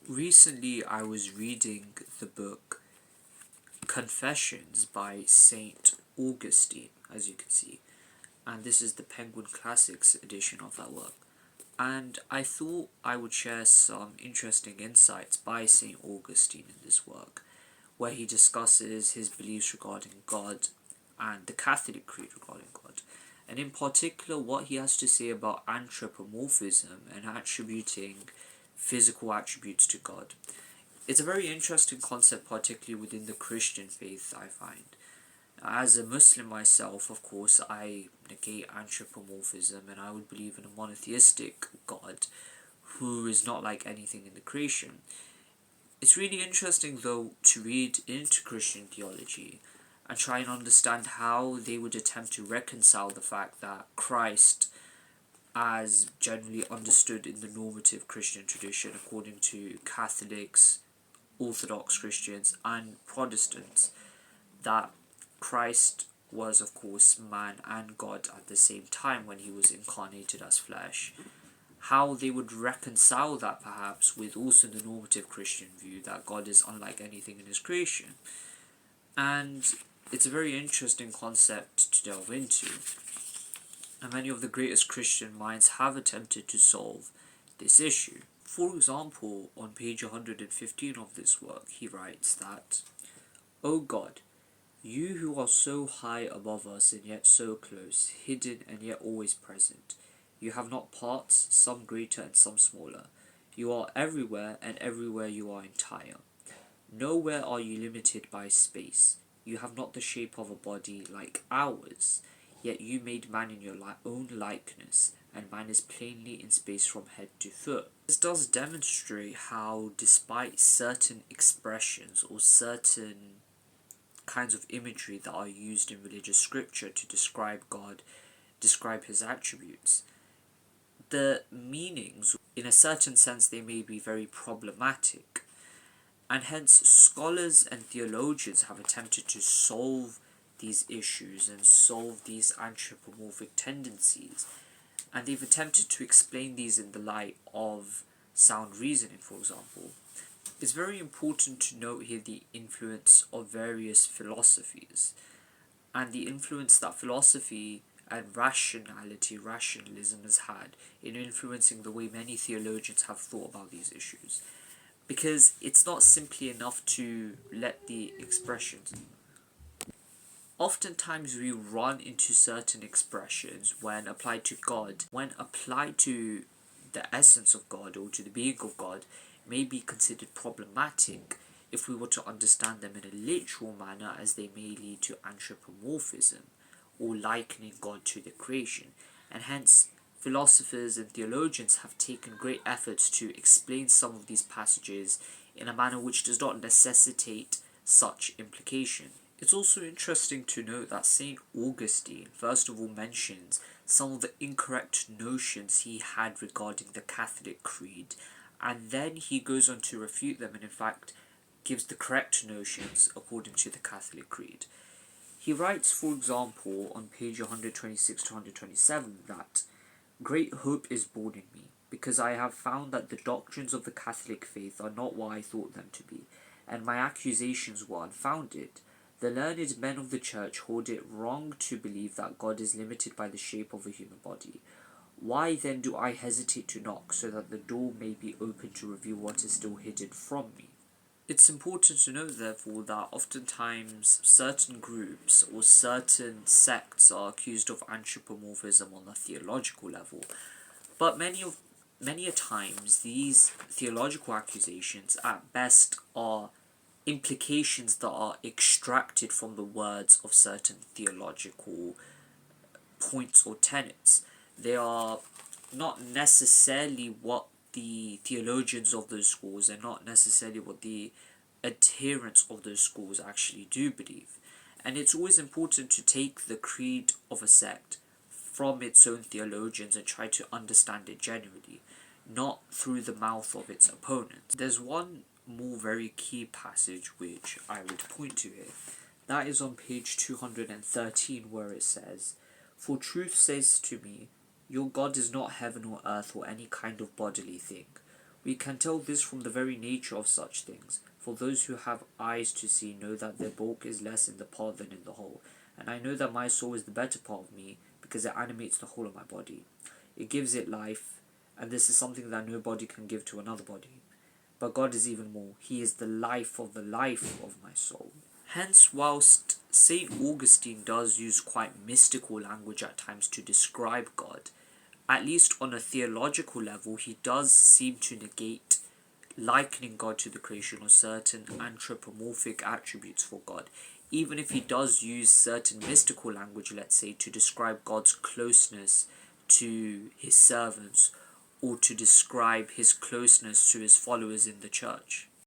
Recently, I was reading the book Confessions by Saint Augustine, as you can see, and this is the Penguin Classics edition of that work. And I thought I would share some interesting insights by Saint Augustine in this work, where he discusses his beliefs regarding God and the Catholic Creed regarding God, and in particular what he has to say about anthropomorphism and attributing physical attributes to God. It's a very interesting concept, particularly within the Christian faith, I find. As a Muslim myself, of course, I negate anthropomorphism and I would believe in a monotheistic God who is not like anything in the creation. It's really interesting, though, to read into Christian theology and try and understand how they would attempt to reconcile the fact that Christ, as generally understood in the normative Christian tradition, according to Catholics, Orthodox Christians, and Protestants, that Christ was, of course, man and God at the same time when he was incarnated as flesh. How they would reconcile that, perhaps, with also the normative Christian view that God is unlike anything in his creation. And it's a very interesting concept to delve into. And many of the greatest Christian minds have attempted to solve this issue. For example, on page 115 of this work, he writes that, "O God, you who are so high above us and yet so close, hidden and yet always present, you have not parts, some greater and some smaller. You are everywhere and everywhere you are entire. Nowhere are you limited by space. You have not the shape of a body like ours, yet you made man in your own likeness, and man is plainly in space from head to foot." This does demonstrate how, despite certain expressions or certain kinds of imagery that are used in religious scripture to describe God, describe his attributes, the meanings, in a certain sense, they may be very problematic. And hence, scholars and theologians have attempted to solve these issues and solve these anthropomorphic tendencies. And they've attempted to explain these in the light of sound reasoning, for example. It's very important to note here the influence of various philosophies and the influence that philosophy and rationalism has had in influencing the way many theologians have thought about these issues. Because it's not simply enough to let the expressions. Oftentimes we run into certain expressions when applied to God, when applied to the essence of God or to the being of God, may be considered problematic if we were to understand them in a literal manner, as they may lead to anthropomorphism or likening God to the creation. And hence, philosophers and theologians have taken great efforts to explain some of these passages in a manner which does not necessitate such implication. It's also interesting to note that St. Augustine first of all mentions some of the incorrect notions he had regarding the Catholic Creed, and then he goes on to refute them and in fact gives the correct notions according to the Catholic Creed. He writes, for example, on page 126 to 127 that, "Great hope is born in me, because I have found that the doctrines of the Catholic faith are not what I thought them to be, and my accusations were unfounded. The learned men of the Church hold it wrong to believe that God is limited by the shape of a human body. Why then do I hesitate to knock, so that the door may be open to reveal what is still hidden from me?" It's important to note, therefore, that oftentimes certain groups or certain sects are accused of anthropomorphism on a theological level, but many a times these theological accusations at best are implications that are extracted from the words of certain theological points or tenets. They are not necessarily what the theologians of those schools and not necessarily what the adherents of those schools actually do believe. And it's always important to take the creed of a sect from its own theologians and try to understand it genuinely, not through the mouth of its opponents. There's one more very key passage which I would point to here. That is on page 213, where it says, "For truth says to me, your God is not heaven or earth or any kind of bodily thing. We can tell this from the very nature of such things. For those who have eyes to see know that their bulk is less in the part than in the whole. And I know that my soul is the better part of me, because it animates the whole of my body. It gives it life, and this is something that no body can give to another body. But God is even more. He is the life of my soul. Hence, whilst St. Augustine does use quite mystical language at times to describe God, at least on a theological level, he does seem to negate likening God to the creation or certain anthropomorphic attributes for God. Even if he does use certain mystical language, let's say, to describe God's closeness to his servants or to describe his closeness to his followers in the church.